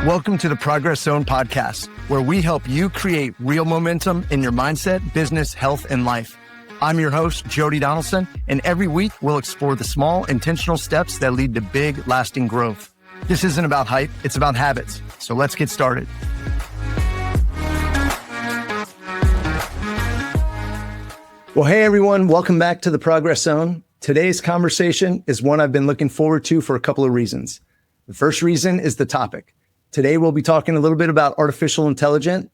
Welcome to the Progress Zone podcast, where we help you create real momentum in your mindset, business, health, and life. I'm your host, Jody Donaldson, and every week we'll explore the small, intentional steps that lead to big, lasting growth. This isn't about hype, it's about habits. So let's get started. Well, hey everyone, welcome back to the Progress Zone. Today's conversation is one I've been looking forward to for a couple of reasons. The first reason is the topic. Today, we'll be talking a little bit about artificial intelligence,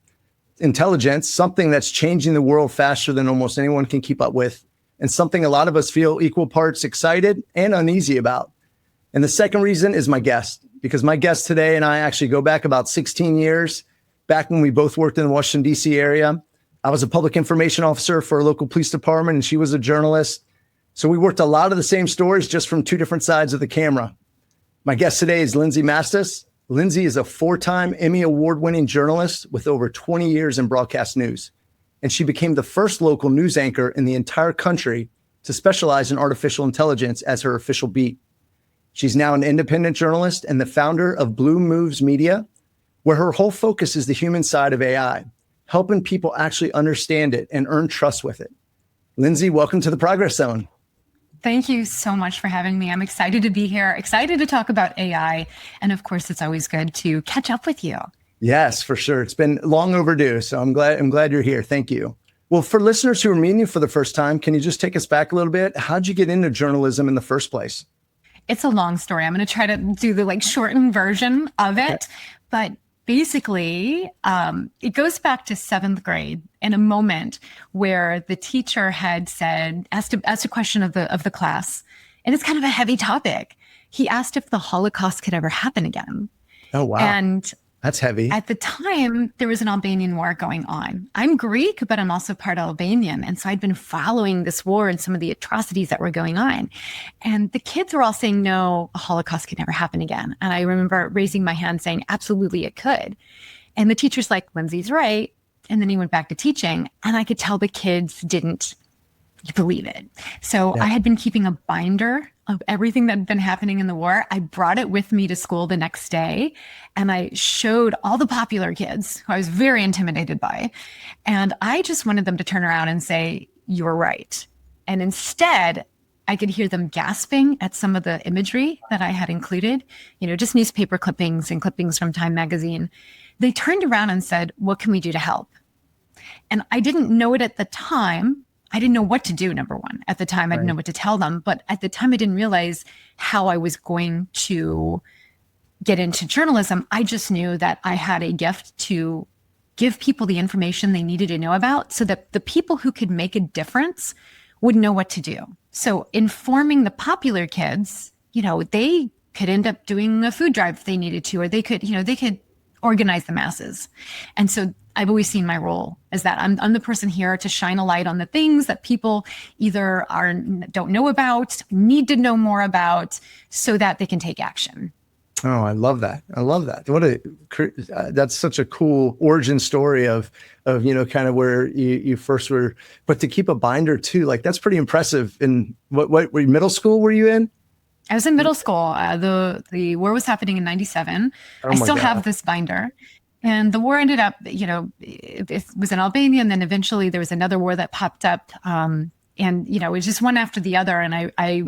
something that's changing the world faster than almost anyone can keep up with, and something a lot of us feel equal parts excited and uneasy about. And the second reason is my guest, because my guest today and I actually go back about 16 years, back when we both worked in the Washington, D.C. area. I was a public information officer for a local police department, and she was a journalist. So we worked a lot of the same stories, just from two different sides of the camera. My guest today is Lindsey Mastis. Lindsey is a 4-time Emmy Award-winning journalist with over 20 years in broadcast news. And she became the first local news anchor in the entire country to specialize in artificial intelligence as her official beat. She's now an independent journalist and the founder of Blue Moves Media, where her whole focus is the human side of AI, helping people actually understand it and earn trust with it. Lindsey, welcome to the Progress Zone. Thank you so much for having me. I'm excited to be here, excited to talk about AI. And of course, it's always good to catch up with you. Yes, for sure. It's been long overdue. So I'm glad you're here. Thank you. Well, for listeners who are meeting you for the first time, can you just take us back a little bit? How'd you get into journalism in the first place? It's a long story. I'm going to try to do the shortened version of it. Okay. But basically, it goes back to 7th grade in a moment where the teacher had asked a question of the class, and it's kind of a heavy topic. He asked if the Holocaust could ever happen again. Oh, wow. And that's heavy. At the time, there was an Albanian war going on. I'm Greek, but I'm also part Albanian. And so I'd been following this war and some of the atrocities that were going on. And the kids were all saying, no, a Holocaust could never happen again. And I remember raising my hand saying, absolutely, it could. And the teacher's like, Lindsey's right. And then he went back to teaching. And I could tell the kids didn't believe it. So yeah. I had been keeping a binder of everything that had been happening in the war. I brought it with me to school the next day, and I showed all the popular kids who I was very intimidated by. And I just wanted them to turn around and say, you're right. And instead, I could hear them gasping at some of the imagery that I had included, just newspaper clippings and clippings from Time magazine. They turned around and said, what can we do to help? And I didn't know it at the time. I didn't know what to do, number one. At the time, I didn't know what to tell them. But at the time, I didn't realize how I was going to get into journalism. I just knew that I had a gift to give people the information they needed to know about so that the people who could make a difference would know what to do. So informing the popular kids, they could end up doing a food drive if they needed to, or they could organize the masses. And so I've always seen my role as that. I'm the person here to shine a light on the things that people either don't know about, need to know more about, so that they can take action. Oh, I love that. That's such a cool origin story of kind of where you first were, but to keep a binder too, that's pretty impressive. In what middle school were you in? I was in middle school. The war was happening in 97. I still have this binder. And the war ended up, it was in Albania, and then eventually there was another war that popped up. And, it was just one after the other. And I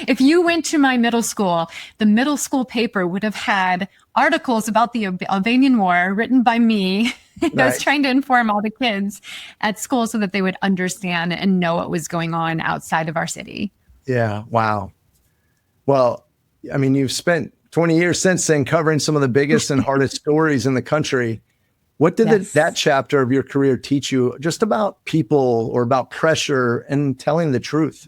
if you went to my middle school, the middle school paper would have had articles about the Albanian war written by me. Right. I was trying to inform all the kids at school so that they would understand and know what was going on outside of our city. Yeah. Wow. Well, I mean, you've spent 20 years since then covering some of the biggest and hardest stories in the country. What did that chapter of your career teach you just about people or about pressure and telling the truth?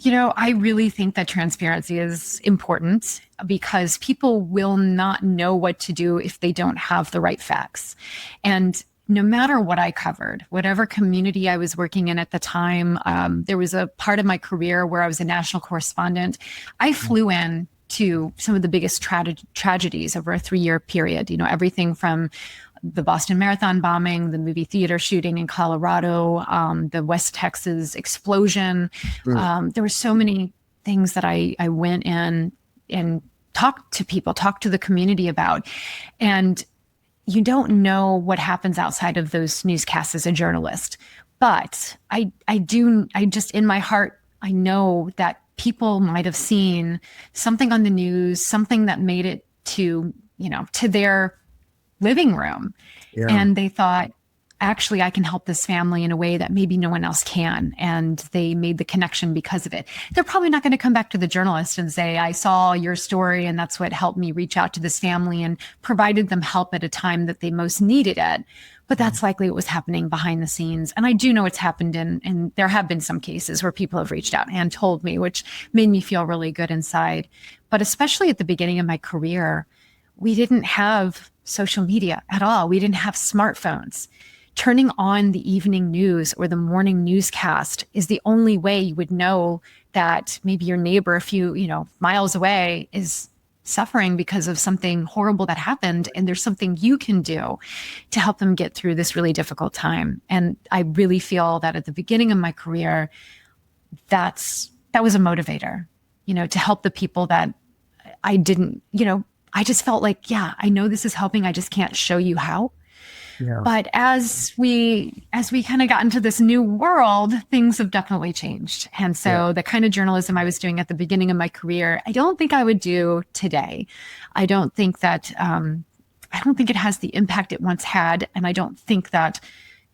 I really think that transparency is important because people will not know what to do if they don't have the right facts. And no matter what I covered, whatever community I was working in at the time, there was a part of my career where I was a national correspondent. I flew in to some of the biggest tragedies over a 3-year period, everything from the Boston Marathon bombing, the movie theater shooting in Colorado, the West Texas explosion. There were so many things that I went in and talk to people, talk to the community about. And you don't know what happens outside of those newscasts as a journalist. But I just, in my heart, I know that people might have seen something on the news, something that made it to their living room. Yeah. And they thought, actually, I can help this family in a way that maybe no one else can. And they made the connection because of it. They're probably not going to come back to the journalist and say, I saw your story and that's what helped me reach out to this family and provided them help at a time that they most needed it. But that's likely what was happening behind the scenes. And I do know it's happened and there have been some cases where people have reached out and told me, which made me feel really good inside. But especially at the beginning of my career, we didn't have social media at all. We didn't have smartphones. Turning on the evening news or the morning newscast is the only way you would know that maybe your neighbor a few, miles away is suffering because of something horrible that happened. And there's something you can do to help them get through this really difficult time. And I really feel that at the beginning of my career, that was a motivator, to help the people that I didn't, I just felt like, yeah, I know this is helping. I just can't show you how. Yeah. But as we kind of got into this new world, things have definitely changed. And so the kind of journalism I was doing at the beginning of my career, I don't think I would do today. I don't think it has the impact it once had. And I don't think that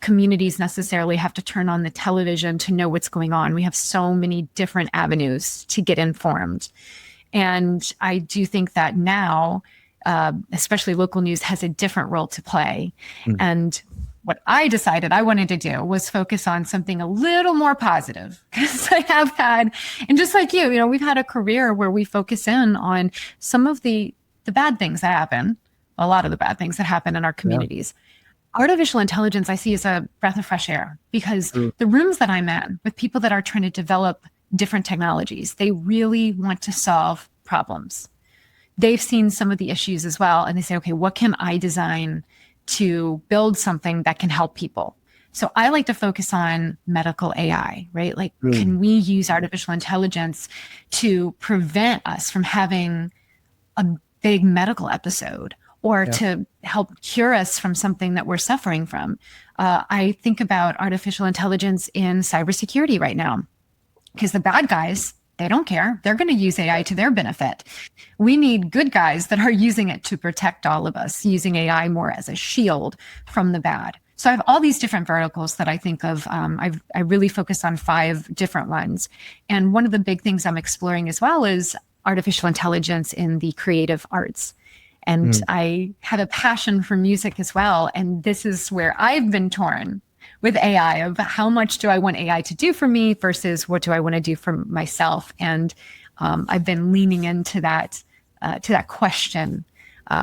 communities necessarily have to turn on the television to know what's going on. We have so many different avenues to get informed. And I do think that now, especially local news, has a different role to play. And what I decided I wanted to do was focus on something a little more positive, because I have had, and just like you, we've had a career where we focus in on some of the bad things that happen, a lot of the bad things that happen in our communities. Yeah. Artificial intelligence I see as a breath of fresh air, because the rooms that I'm in with people that are trying to develop different technologies, they really want to solve problems. They've seen some of the issues as well. And they say, okay, what can I design to build something that can help people? So I like to focus on medical AI, right? Like, can we use artificial intelligence to prevent us from having a big medical episode, or to help cure us from something that we're suffering from? I think about artificial intelligence in cybersecurity right now, because the bad guys, they don't care. They're going to use AI to their benefit. We need good guys that are using it to protect all of us, using AI more as a shield from the bad. So I have all these different verticals that I think of. I really focus on 5 different ones. And one of the big things I'm exploring as well is artificial intelligence in the creative arts. And I have a passion for music as well. And this is where I've been torn with AI, of how much do I want AI to do for me versus what do I want to do for myself. And I've been leaning into that question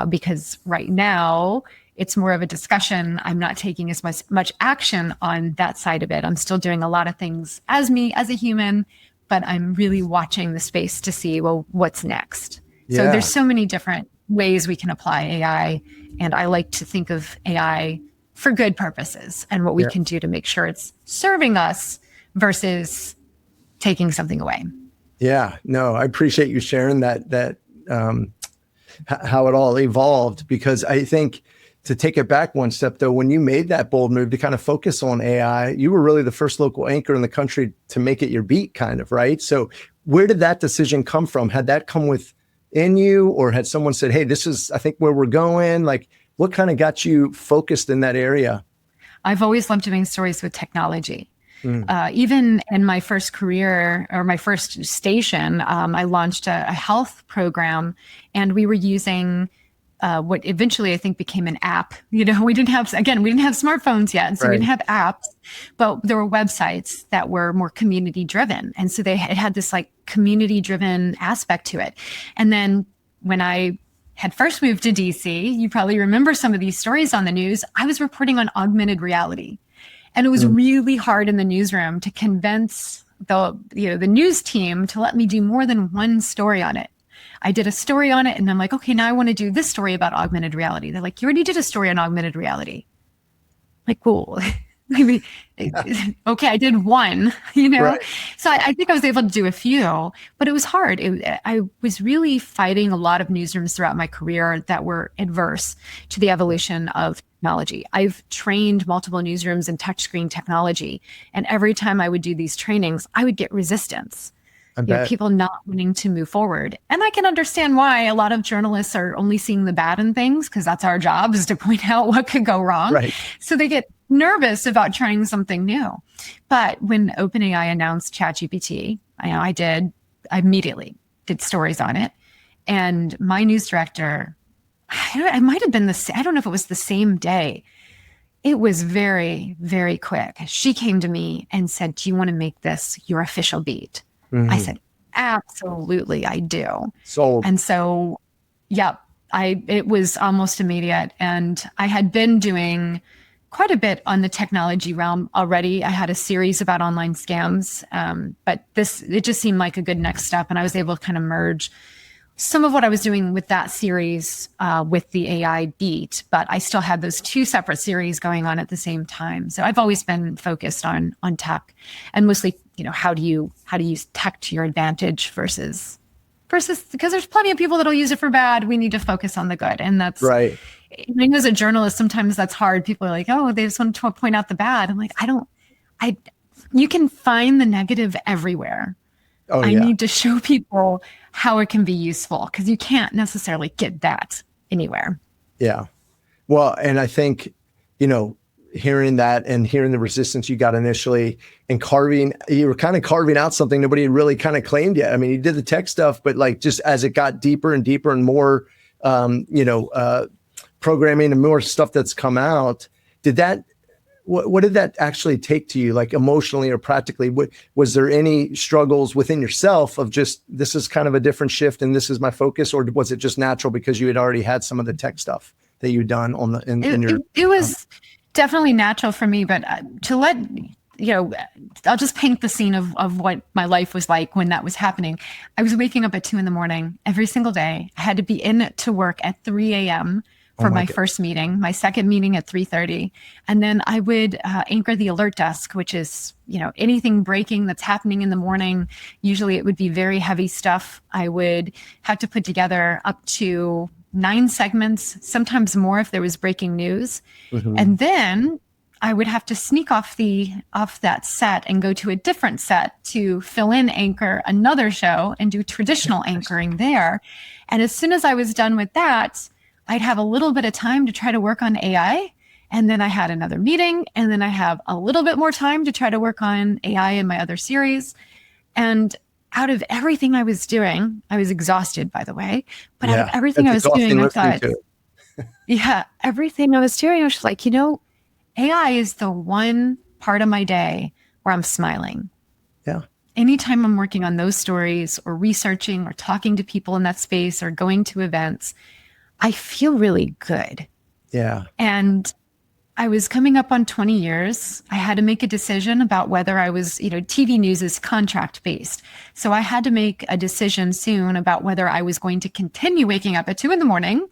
because right now it's more of a discussion. I'm not taking as much action on that side of it. I'm still doing a lot of things as me, as a human, but I'm really watching the space to see, well, what's next? Yeah. So there's so many different ways we can apply AI. And I like to think of AI for good purposes and what we can do to make sure it's serving us versus taking something away. Yeah, no, I appreciate you sharing that how it all evolved, because I think, to take it back one step though, when you made that bold move to kind of focus on AI, you were really the first local anchor in the country to make it your beat, kind of, right? So where did that decision come from? Had that come within you, or had someone said, hey, this is, I think, where we're going? Like, what kind of got you focused in that area? I've always loved doing stories with technology. Even in my first career, or my first station, I launched a health program, and we were using what eventually I think became an app. We didn't have smartphones yet, so we didn't have apps, but there were websites that were more community driven. And so it had this like community driven aspect to it. And then when I had first moved to DC, you probably remember some of these stories on the news, I was reporting on augmented reality. And it was really hard in the newsroom to convince the news team to let me do more than one story on it. I did a story on it, and I'm like, okay, now I want to do this story about augmented reality. They're like, you already did a story on augmented reality. Like, cool. Maybe, okay, I did one, you know? Right. So I think I was able to do a few, but it was hard. I was really fighting a lot of newsrooms throughout my career that were adverse to the evolution of technology. I've trained multiple newsrooms in touchscreen technology, and every time I would do these trainings, I would get resistance. I bet. People not wanting to move forward. And I can understand why a lot of journalists are only seeing the bad in things, because that's our job, is to point out what could go wrong. Right. So they get nervous about trying something new. But when OpenAI announced ChatGPT, I immediately did stories on it. And my news director, I might have been I don't know if it was the same day. It was very, very quick. She came to me and said, "Do you want to make this your official beat?" Mm-hmm. I said, "Absolutely, I do." Sold. And so, yep, it was almost immediate. And I had been doing quite a bit on the technology realm already. I had a series about online scams, but it just seemed like a good next step. And I was able to kind of merge some of what I was doing with that series with the AI beat, but I still had those two separate series going on at the same time. So I've always been focused on tech, and mostly, how do you use tech to your advantage versus because there's plenty of people that'll use it for bad. We need to focus on the good, and that's right. I mean, as a journalist, sometimes that's hard. People are like, "Oh, they just want to point out the bad." I'm like, you can find the negative everywhere. Oh, I yeah. need to show people how it can be useful, because you can't necessarily get that anywhere. Yeah. Well, and I think, hearing that and hearing the resistance you got initially, and you were kind of carving out something nobody had really kind of claimed yet. I mean, you did the tech stuff, but like, just as it got deeper and deeper and more, programming and more stuff that's come out, what did that actually take to you, like emotionally or practically? Was there any struggles within yourself of just, this is kind of a different shift and this is my focus? Or was it just natural because you had already had some of the tech stuff that you'd done It was definitely natural for me, but I'll just paint the scene of what my life was like when that was happening. I was waking up at 2 a.m. every single day. I had to be in to work at 3 a.m. for my first meeting, my second meeting at 3:30. And then I would anchor the alert desk, which is, anything breaking that's happening in the morning. Usually it would be very heavy stuff. I would have to put together up to 9 segments, sometimes more if there was breaking news. Mm-hmm. And then I would have to sneak off that set and go to a different set to fill in anchor another show and do traditional anchoring there. And as soon as I was done with that, I'd have a little bit of time to try to work on AI. And then I had another meeting. And then I have a little bit more time to try to work on AI in my other series. And out of everything I was doing, I was exhausted, by the way, but out of everything I was doing, I thought, everything I was doing, I was just like, AI is the one part of my day where I'm smiling. Yeah. Anytime I'm working on those stories or researching or talking to people in that space or going to events, I feel really good. Yeah. And I was coming up on 20 years. I had to make a decision about whether I was, TV news is contract based. So I had to make a decision soon about whether I was going to continue waking up at 2 a.m.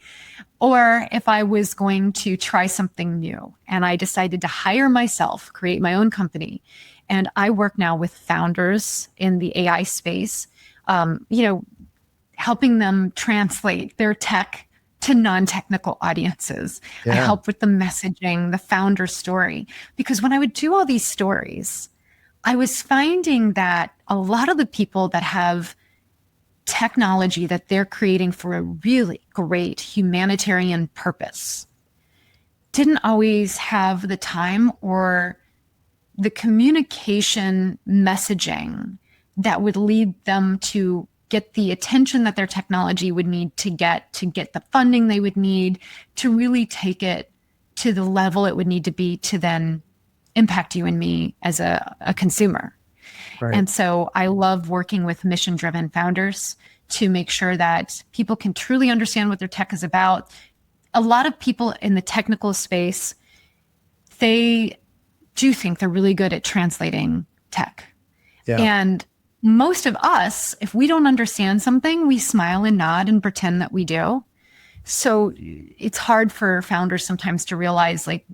or if I was going to try something new. And I decided to hire myself, create my own company. And I work now with founders in the AI space, helping them translate their tech to non-technical audiences. Yeah. I help with the messaging, the founder story. Because when I would do all these stories, I was finding that a lot of the people that have technology that they're creating for a really great humanitarian purpose didn't always have the time or the communication messaging that would lead them to get the attention that their technology would need to get the funding they would need to really take it to the level it would need to be to then impact you and me as a consumer. Right. And so I love working with mission-driven founders to make sure that people can truly understand what their tech is about. A lot of people in the technical space, they do think they're really good at translating tech. Yeah. And most of us, if we don't understand something, we smile and nod and pretend that we do. So it's hard for founders sometimes to realize, like,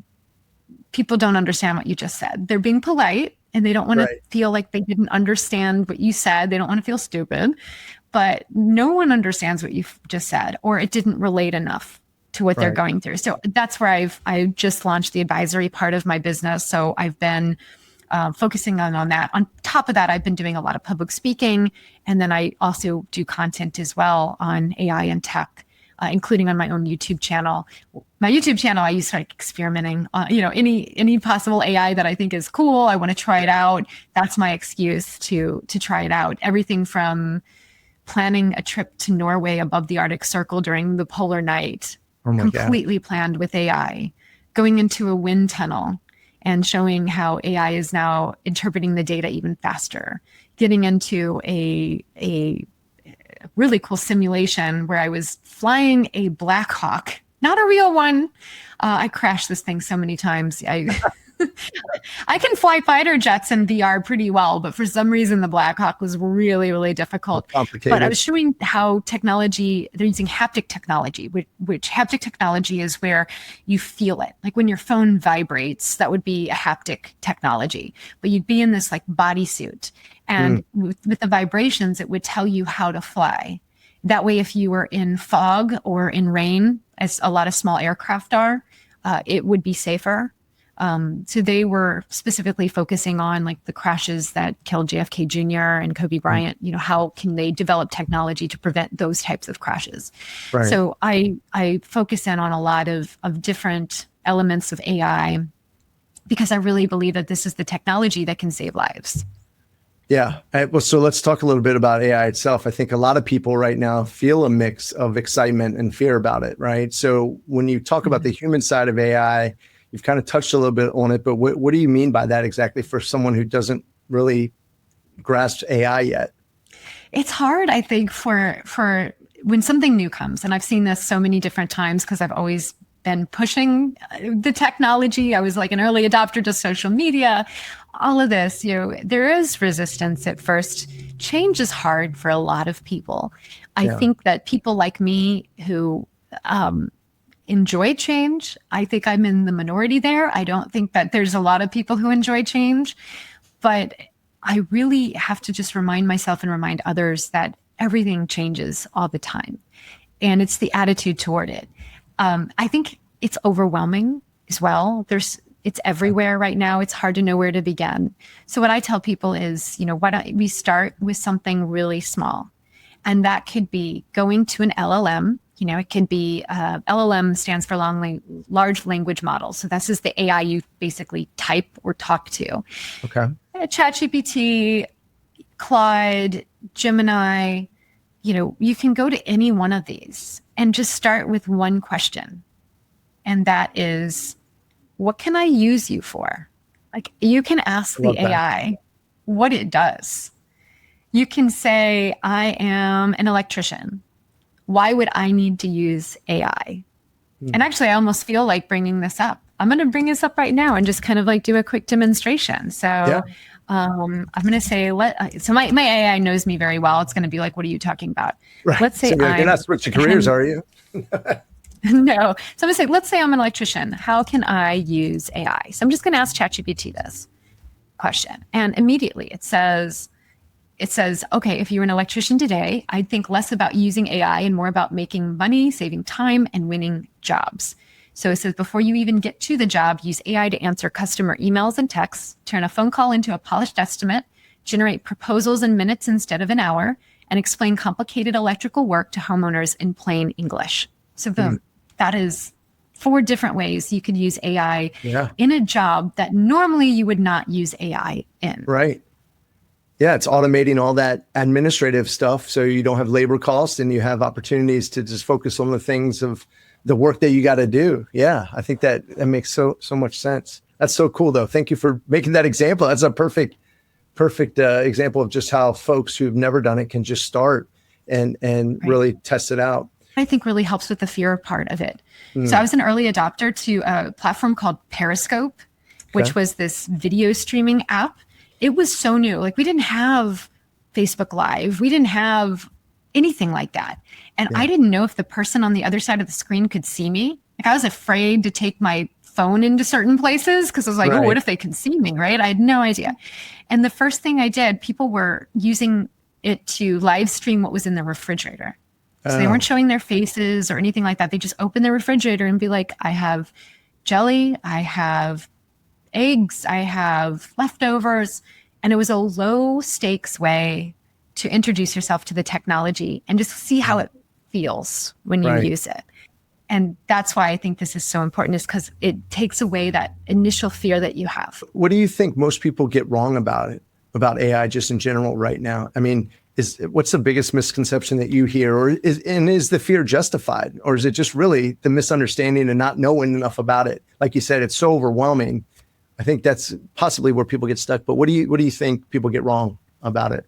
people don't understand what you just said. They're being polite and they don't want to feel like they didn't understand what you said. They don't want to feel stupid, but no one understands what you've just said, or it didn't relate enough to what they're going through. So that's where I just launched the advisory part of my business. So I've been focusing on that. On top of that, I've been doing a lot of public speaking. And then I also do content as well on AI and tech, including on my own YouTube channel. My YouTube channel, I use for like experimenting, any possible AI that I think is cool. I want to try it out. That's my excuse to try it out. Everything from planning a trip to Norway above the Arctic Circle during the polar night, completely planned with AI, going into a wind tunnel and showing how AI is now interpreting the data even faster, getting into a really cool simulation where I was flying a Black Hawk, not a real one. I crashed this thing so many times. I can fly fighter jets in VR pretty well, but for some reason the Black Hawk was really, really difficult. Complicated. But I was showing how technology, they're using haptic technology, which haptic technology is where you feel it. Like when your phone vibrates, that would be a haptic technology. But you'd be in this like bodysuit, and with the vibrations, it would tell you how to fly. That way, if you were in fog or in rain, as a lot of small aircraft are, it would be safer. So they were specifically focusing on like the crashes that killed JFK Jr. and Kobe Bryant. How can they develop technology to prevent those types of crashes? Right. So I focus in on a lot of different elements of AI because I really believe that this is the technology that can save lives. Yeah. Well, so let's talk a little bit about AI itself. I think a lot of people right now feel a mix of excitement and fear about it, right? So when you talk about the human side of AI, you've kind of touched a little bit on it, but what do you mean by that exactly for someone who doesn't really grasp AI yet? It's hard, I think, for when something new comes, and I've seen this so many different times because I've always been pushing the technology. I was like an early adopter to social media, all of this, there is resistance at first. Change is hard for a lot of people. I think that people like me who enjoy change, I think I'm in the minority there. I don't think that there's a lot of people who enjoy change, but I really have to just remind myself and remind others that everything changes all the time. And it's the attitude toward it. I think it's overwhelming as well. It's everywhere right now. It's hard to know where to begin. So what I tell people is, why don't we start with something really small? And that could be going to an LLM. It could be, LLM stands for large language model. So this is the AI you basically type or talk to. Okay. ChatGPT, Claude, Gemini, you can go to any one of these and just start with one question. And that is, what can I use you for? Like you can ask the AI what it does. You can say, I am an electrician. Why would I need to use AI? And actually, I almost feel like bringing this up. I'm going to bring this up right now and just kind of like do a quick demonstration. So I'm going to say, so my AI knows me very well. It's going to be like, what are you talking about? Right. Let's say you're not switching careers, are you? No. So I'm going to say, let's say I'm an electrician. How can I use AI? So I'm just going to ask ChatGPT this question. And immediately it says, okay, if you're an electrician today, I'd think less about using AI and more about making money, saving time, and winning jobs. So it says, before you even get to the job, use AI to answer customer emails and texts, turn a phone call into a polished estimate, generate proposals in minutes instead of an hour, and explain complicated electrical work to homeowners in plain English. So boom, that is 4 different ways you could use AI in a job that normally you would not use AI in. Right. Yeah, it's automating all that administrative stuff so you don't have labor costs and you have opportunities to just focus on the things of the work that you got to do. Yeah, I think that makes so much sense. That's so cool, though. Thank you for making that example. That's a perfect example of just how folks who've never done it can just start and really test it out. I think really helps with the fear part of it. So I was an early adopter to a platform called Periscope, which was this video streaming app. It was so new. Like we didn't have Facebook Live. We didn't have anything like that. And I didn't know if the person on the other side of the screen could see me. Like I was afraid to take my phone into certain places because I was like, oh, what if they can see me, right? I had no idea. And the first thing I did, people were using it to live stream what was in the refrigerator. So they weren't showing their faces or anything like that. They just open the refrigerator and be like, I have jelly, I have eggs, I have leftovers. And it was a low stakes way to introduce yourself to the technology and just see how it feels when you use it. And that's why I think this is so important, is because it takes away that initial fear that you have. What do you think most people get wrong about it, about AI just in general right now? I mean, what's the biggest misconception that you hear, or is the fear justified, or is it just really the misunderstanding and not knowing enough about it? Like you said, it's so overwhelming. I think that's possibly where people get stuck. But what do you think people get wrong about it?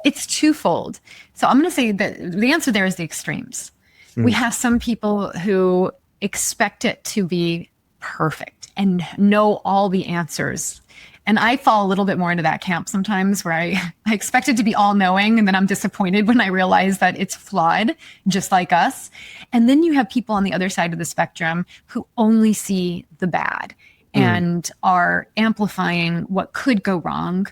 It's twofold. So I'm going to say that the answer there is the extremes. We have some people who expect it to be perfect and know all the answers. And I fall a little bit more into that camp sometimes, where I expect it to be all knowing. And then I'm disappointed when I realize that it's flawed, just like us. And then you have people on the other side of the spectrum who only see the bad and are amplifying what could go wrong.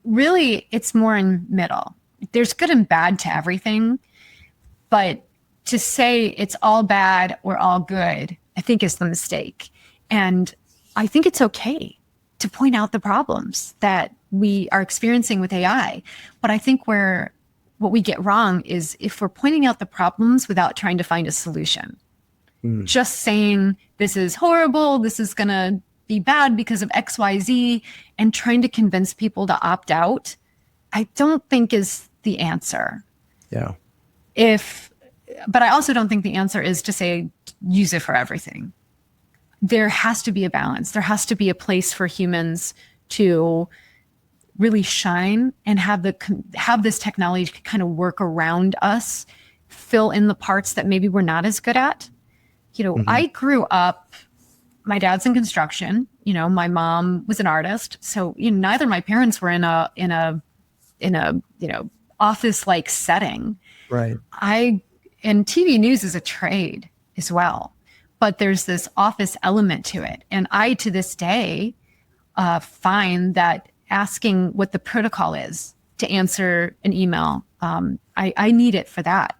Really, it's more in middle. There's good and bad to everything, but to say it's all bad or all good, I think is the mistake. And I think it's okay to point out the problems that we are experiencing with AI. But I think what we get wrong is if we're pointing out the problems without trying to find a solution. Just saying this is horrible, this is going to be bad because of X, Y, Z, and trying to convince people to opt out, I don't think is the answer. Yeah. But I also don't think the answer is to say, use it for everything. There has to be a balance. There has to be a place for humans to really shine and have this technology kind of work around us, fill in the parts that maybe we're not as good at. I grew up, my dad's in construction, my mom was an artist. So neither of my parents were in a office-like setting. Right. And TV news is a trade as well, but there's this office element to it. And I, to this day, find that asking what the protocol is to answer an email, I need it for that.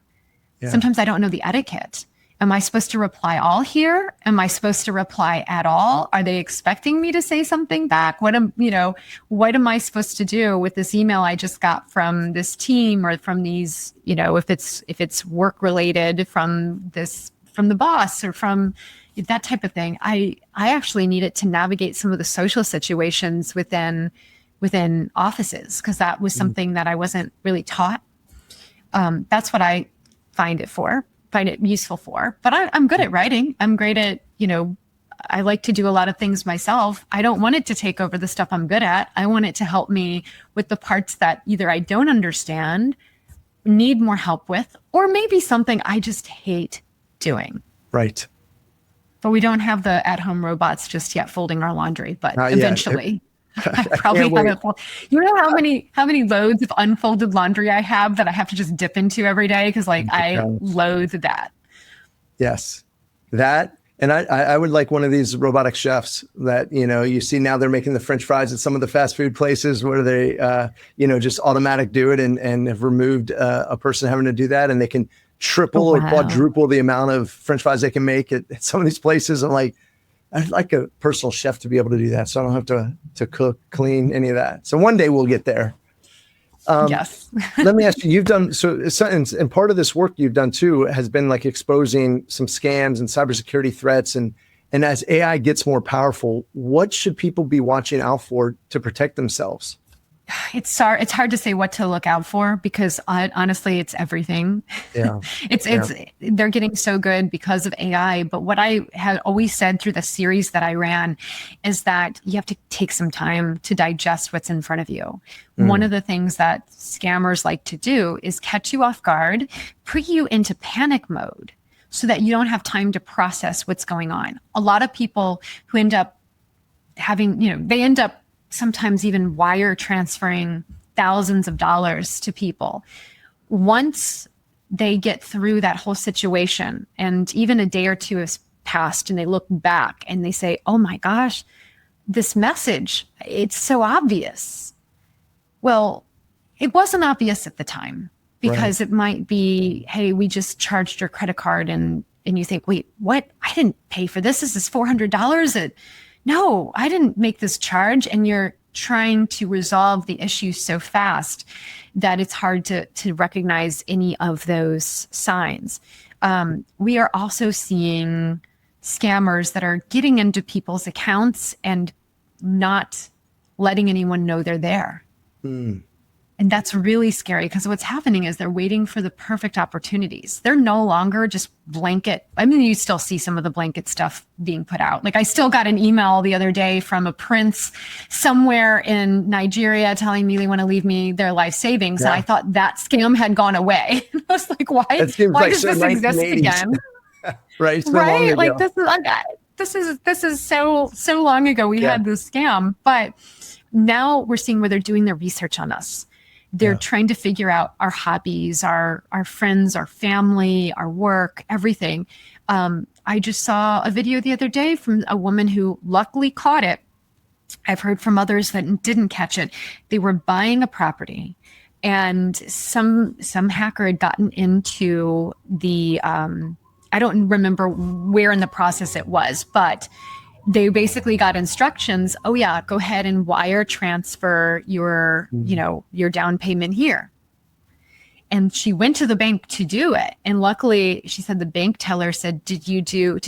Yeah. Sometimes I don't know the etiquette. Am I supposed to reply all here? Am I supposed to reply at all? Are they expecting me to say something back? What am I supposed to do with this email I just got from this team, or from these, if it's work related, from the boss, or from that type of thing? I actually need it to navigate some of the social situations within offices, because that was something that I wasn't really taught. That's what I find it useful for. But I'm good at writing. I'm great at, I like to do a lot of things myself. I don't want it to take over the stuff I'm good at. I want it to help me with the parts that either I don't understand, need more help with, or maybe something I just hate doing. Right. But we don't have the at-home robots just yet folding our laundry, but eventually. I probably haven't. You know how many loads of unfolded laundry I have that I have to just dip into every day, because I loathe that. Yes, that, and I would like one of these robotic chefs that you see now. They're making the French fries at some of the fast food places where they just automatic do it and have removed a person having to do that, and they can triple or quadruple the amount of French fries they can make at some of these places. I'm like, I'd like a personal chef to be able to do that, so I don't have to cook, clean, any of that. So one day we'll get there. Yes. Let me ask you, you've done, and part of this work you've done too has been like exposing some scams and cybersecurity threats. And as AI gets more powerful, what should people be watching out for to protect themselves? It's hard to say what to look out for, because honestly, it's everything. Yeah. They're getting so good because of AI. But what I had always said through the series that I ran is that you have to take some time to digest what's in front of you. One of the things that scammers like to do is catch you off guard, put you into panic mode so that you don't have time to process what's going on. A lot of people who end up having, they end up sometimes even wire transferring thousands of dollars to people. Once they get through that whole situation, and even a day or two has past and they look back and they say, oh my gosh, this message, it's so obvious. Well, it wasn't obvious at the time because it might be, hey, we just charged your credit card and you think, wait, what? I didn't pay for this. This is $400. No, I didn't make this charge. And you're trying to resolve the issue so fast that it's hard to recognize any of those signs. We are also seeing scammers that are getting into people's accounts and not letting anyone know they're there. And that's really scary because what's happening is they're waiting for the perfect opportunities. They're no longer just blanket. I mean, you still see some of the blanket stuff being put out. Like I still got an email the other day from a prince somewhere in Nigeria telling me they want to leave me their life savings. And I thought that scam had gone away. I was like, why does this exist again? Right. Like this is so long ago we had this scam, but now we're seeing where they're doing their research on us. They're trying to figure out our hobbies, our friends, our family, our work, everything. I just saw a video the other day from a woman who luckily caught it. I've heard from others that didn't catch it. They were buying a property and some hacker had gotten into the, I don't remember where in the process it was, but they basically got instructions. Oh yeah, go ahead and wire transfer your, your down payment here. And she went to the bank to do it. And luckily she said the bank teller said, did you do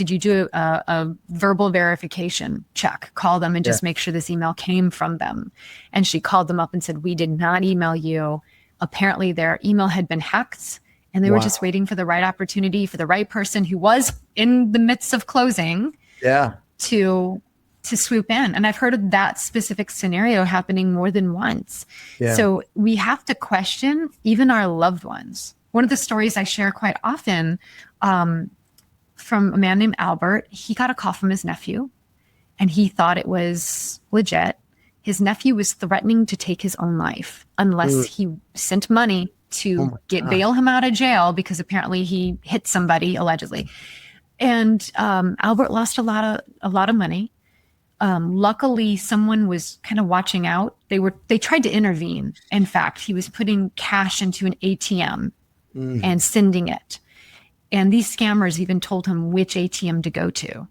a verbal verification check? Call them and just make sure this email came from them. And she called them up and said, we did not email you. Apparently their email had been hacked and they were just waiting for the right opportunity for the right person who was in the midst of closing. To swoop in. And I've heard of that specific scenario happening more than once. So we have to question even our loved ones. One of the stories I share quite often from a man named Albert, he got a call from his nephew and he thought it was legit. His nephew was threatening to take his own life unless he sent money to bail him out of jail because apparently he hit somebody allegedly. And Albert lost a lot of money. Luckily, someone was kind of watching out. They tried to intervene. In fact, he was putting cash into an ATM and sending it. And these scammers even told him which ATM to go to.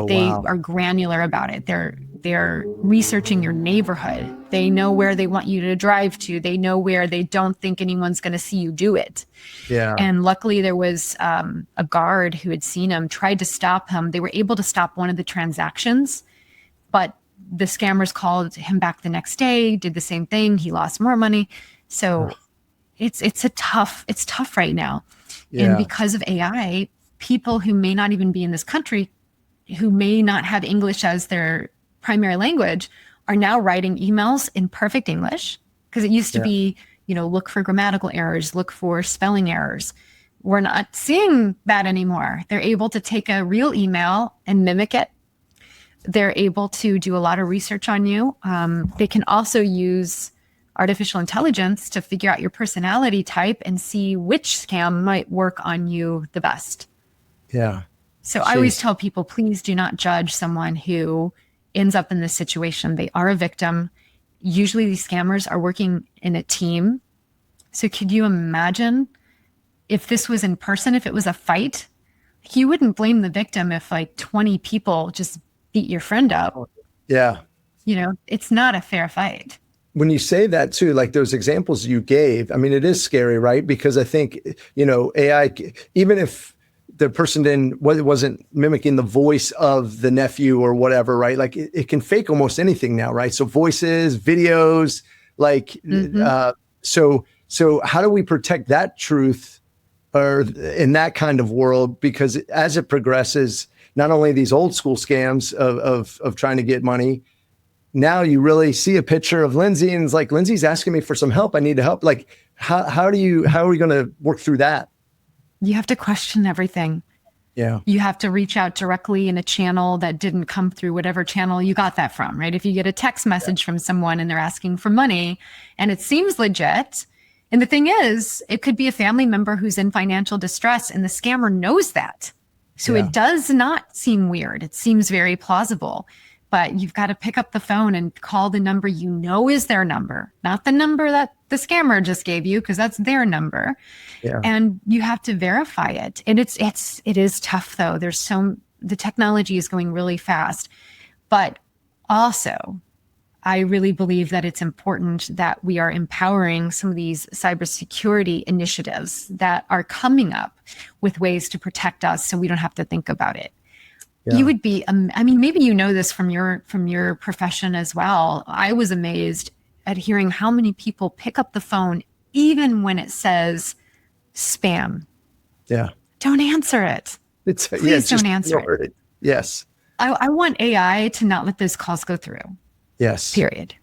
They are granular about it. They're researching your neighborhood. They know where they want you to drive to. They know where they don't think anyone's going to see you do it. And luckily there was a guard who had seen him, tried to stop him. They were able to stop one of the transactions, but the scammers called him back the next day, did the same thing. He lost more money. So it's tough right now. And because of AI, people who may not even be in this country, who may not have English as their primary language, are now writing emails in perfect English. Because it used to be, look for grammatical errors, look for spelling errors. We're not seeing that anymore. They're able to take a real email and mimic it. They're able to do a lot of research on you. They can also use artificial intelligence to figure out your personality type and see which scam might work on you the best. So I always tell people, please do not judge someone who ends up in this situation. They are a victim. Usually these scammers are working in a team. So could you imagine if this was in person, if it was a fight, you wouldn't blame the victim if like 20 people just beat your friend up. It's not a fair fight. When you say that too, like those examples you gave, I mean, it is scary, right? Because I think, AI, even if the person wasn't mimicking the voice of the nephew or whatever, right? Like it can fake almost anything now, right? So voices, videos, like, so how do we protect that truth or in that kind of world? Because as it progresses, not only these old school scams of trying to get money, now you really see a picture of Lindsey and it's like, Lindsey's asking me for some help. I need help. Like, how are we going to work through that? You have to question everything. You have to reach out directly in a channel that didn't come through whatever channel you got that from, right? If you get a text message from someone and they're asking for money and it seems legit, and the thing is, it could be a family member who's in financial distress and the scammer knows that. So it does not seem weird. It seems very plausible, but you've got to pick up the phone and call the number you know is their number, not the number that the scammer just gave you, because that's their number. Yeah. And you have to verify it. And it is tough though. The technology is going really fast, but also I really believe that it's important that we are empowering some of these cybersecurity initiatives that are coming up with ways to protect us so we don't have to think about it. Yeah. You would be, I mean, maybe you know this from your profession as well. I was amazed at hearing how many people pick up the phone even when it says spam. Yeah. Don't answer it. Please don't answer it. Yes. I want AI to not let those calls go through. Yes. Period.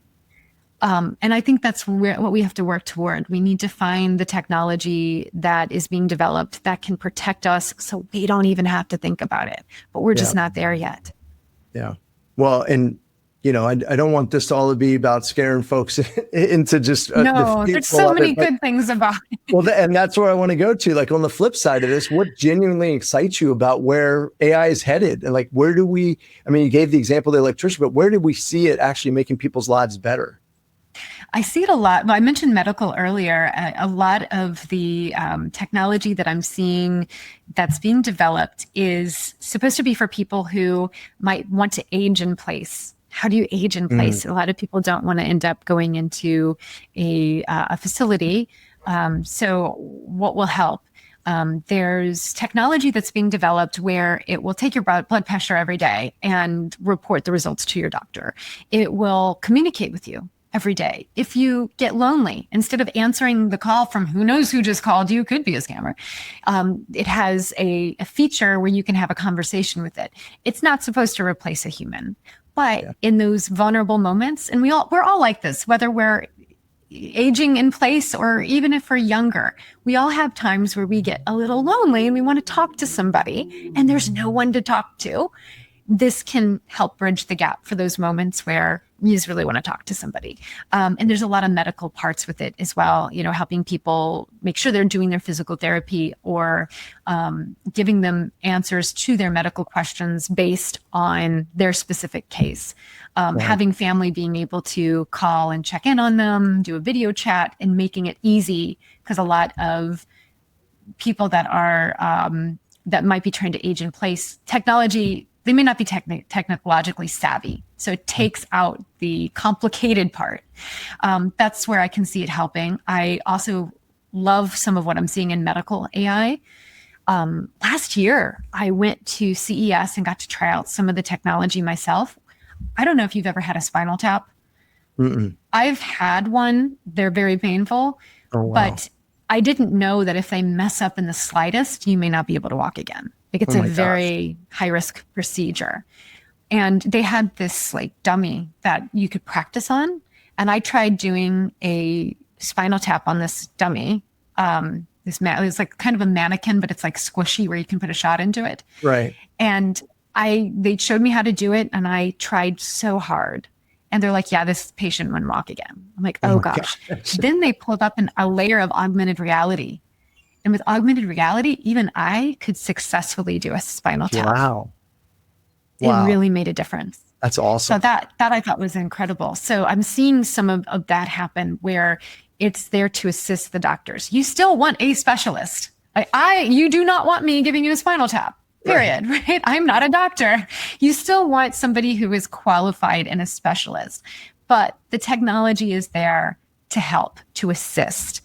And I think that's what we have to work toward. We need to find the technology that is being developed that can protect us so we don't even have to think about it. But we're just not there yet. Yeah. Well, and, you know, I don't want this to all be about scaring folks into just... no, there's so many good things about it. Well, and that's where I want to go to. Like on the flip side of this, what genuinely excites you about where AI is headed? And like, where do we... I mean, you gave the example of the electrician, but where do we see it actually making people's lives better? I see it a lot. Well, I mentioned medical earlier. A lot of the technology that I'm seeing that's being developed is supposed to be for people who might want to age in place. How do you age in place? A lot of people don't want to end up going into a facility. So what will help? There's technology that's being developed where it will take your blood pressure every day and report the results to your doctor. It will communicate with you every day. If you get lonely, instead of answering the call from who knows who just called you, could be a scammer, it has a feature where you can have a conversation with it. It's not supposed to replace a human, but in those vulnerable moments, and we're all like this, whether we're aging in place or even if we're younger, we all have times where we get a little lonely and we want to talk to somebody and there's no one to talk to. This can help bridge the gap for those moments where you just really want to talk to somebody. And there's a lot of medical parts with it as well, you know, helping people make sure they're doing their physical therapy or giving them answers to their medical questions based on their specific case. Having family being able to call and check in on them, do a video chat, and making it easy, because a lot of people that are that might be trying to age in place, technology, they may not be technologically savvy. So it takes out the complicated part. That's where I can see it helping. I also love some of what I'm seeing in medical AI. Last year, I went to CES and got to try out some of the technology myself. I don't know if you've ever had a spinal tap. I've had one. They're very painful. Oh, wow. But I didn't know that if they mess up in the slightest, you may not be able to walk again. Like it's a very high risk procedure. And they had this like dummy that you could practice on. And I tried doing a spinal tap on this dummy. It's like kind of a mannequin, but it's like squishy where you can put a shot into it. Right. And they showed me how to do it and I tried so hard. And they're like, yeah, this patient wouldn't walk again. I'm like, oh gosh. Then they pulled up a layer of augmented reality. And with augmented reality, even I could successfully do a spinal tap. Wow. It really made a difference. That's awesome. So that I thought was incredible. So I'm seeing some of that happen where it's there to assist the doctors. You still want a specialist. You do not want me giving you a spinal tap. Period. Right? I'm not a doctor. You still want somebody who is qualified and a specialist. But the technology is there to help, to assist.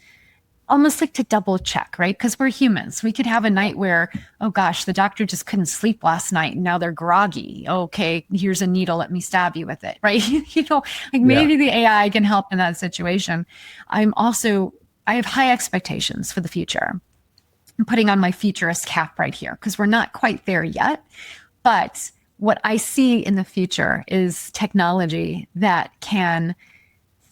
Almost like to double check, right? Because we're humans. We could have a night where, oh gosh, the doctor just couldn't sleep last night and now they're groggy. Okay, here's a needle. Let me stab you with it, right? Maybe the AI can help in that situation. I have high expectations for the future. I'm putting on my futurist cap right here because we're not quite there yet. But what I see in the future is technology that can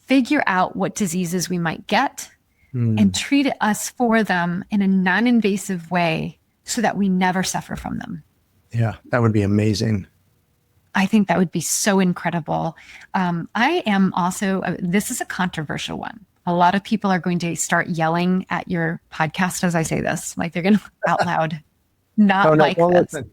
figure out what diseases we might get and treat us for them in a non-invasive way so that we never suffer from them. Yeah, that would be amazing. I think that would be so incredible. I am also, this is a controversial one. A lot of people are going to start yelling at your podcast as I say this, like they're going to out loud. not like don't this. listen.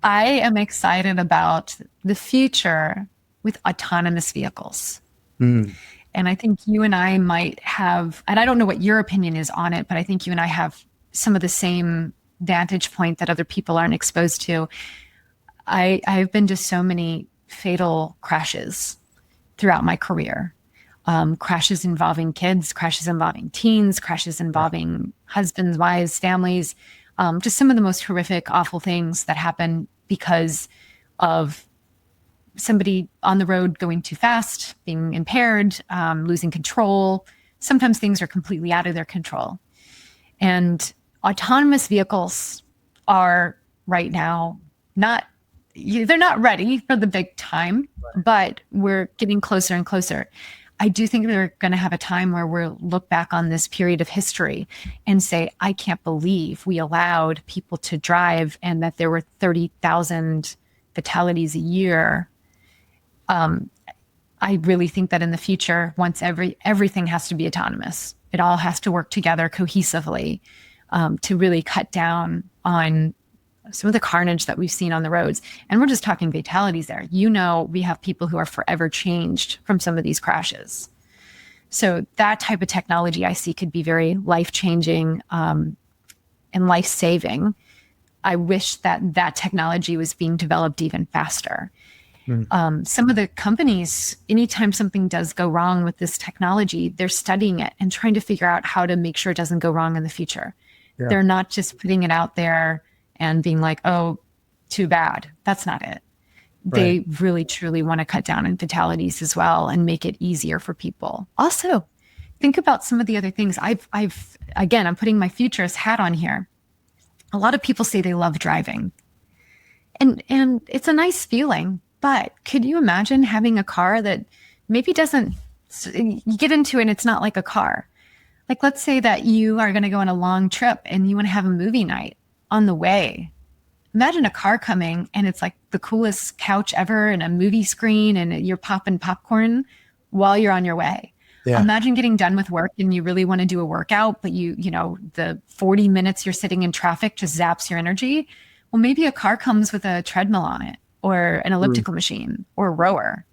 I am excited about the future with autonomous vehicles. Mm. And I think you and I might have, and I don't know what your opinion is on it, but I think you and I have some of the same vantage point that other people aren't exposed to. I've been to so many fatal crashes throughout my career. Crashes involving kids, crashes involving teens, crashes involving husbands, wives, families, just some of the most horrific, awful things that happen because of somebody on the road going too fast, being impaired, losing control. Sometimes things are completely out of their control. And autonomous vehicles are right now they're not ready for the big time, but we're getting closer and closer. I do think we're going to have a time where we'll look back on this period of history and say, I can't believe we allowed people to drive and that there were 30,000 fatalities a year. I really think that in the future, once everything has to be autonomous, it all has to work together cohesively to really cut down on some of the carnage that we've seen on the roads. And we're just talking fatalities there. We have people who are forever changed from some of these crashes. So that type of technology I see could be very life-changing and life-saving. I wish that technology was being developed even faster. Some of the companies, anytime something does go wrong with this technology, they're studying it and trying to figure out how to make sure it doesn't go wrong in the future. Yeah. They're not just putting it out there and being like, oh, too bad. That's not it. Right. They really, truly want to cut down on fatalities as well and make it easier for people. Also, think about some of the other things. Again, I'm putting my futurist hat on here. A lot of people say they love driving. And it's a nice feeling, but could you imagine having a car that maybe you get into it and it's not like a car? Like, let's say that you are going to go on a long trip and you want to have a movie night on the way. Imagine a car coming and it's like the coolest couch ever and a movie screen and you're popping popcorn while you're on your way. Yeah. Imagine getting done with work and you really want to do a workout, but the 40 minutes you're sitting in traffic just zaps your energy. Well, maybe a car comes with a treadmill on it or an elliptical machine or a rower,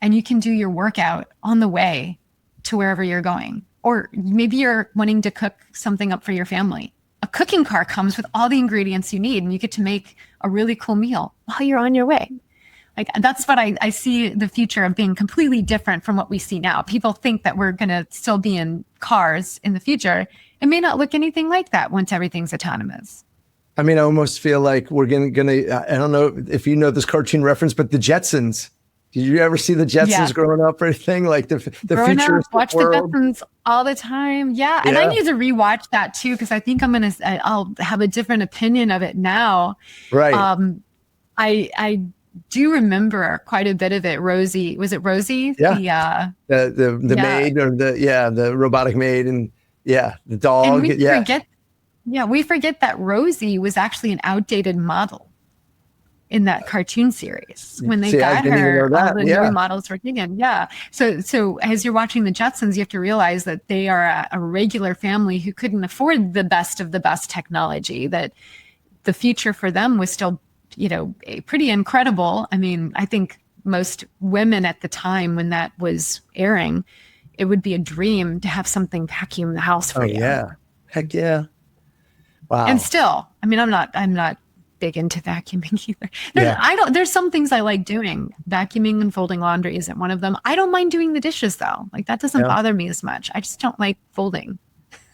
and you can do your workout on the way to wherever you're going. Or maybe you're wanting to cook something up for your family. A cooking car comes with all the ingredients you need and you get to make a really cool meal while you're on your way. Like, that's what I see the future of being completely different from what we see now. People think that we're going to still be in cars in the future. It may not look anything like that once everything's autonomous. I mean, I almost feel like we're going to, I don't know if you know this cartoon reference, but the Jetsons. Did you ever see the Jetsons growing up or anything? Like the future? Watch the Jetsons all the time. Yeah. And I need to rewatch that too, because I think I'll have a different opinion of it now. Right. I do remember quite a bit of it. Rosie, was it Rosie? Yeah. The maid or the robotic maid and the dog. And we forget that Rosie was actually an outdated model in that cartoon series. When they got her, all the new models were taken. Yeah. So as you're watching the Jetsons, you have to realize that they are a regular family who couldn't afford the best of the best technology, that the future for them was still, pretty incredible. I mean, I think most women at the time when that was airing, it would be a dream to have something vacuum the house for you. Oh, yeah. Heck yeah. Wow. And still, I mean, I'm not big into vacuuming either. There's some things I like doing. Vacuuming and folding laundry isn't one of them. I don't mind doing the dishes though. Like, that doesn't bother me as much. I just don't like folding.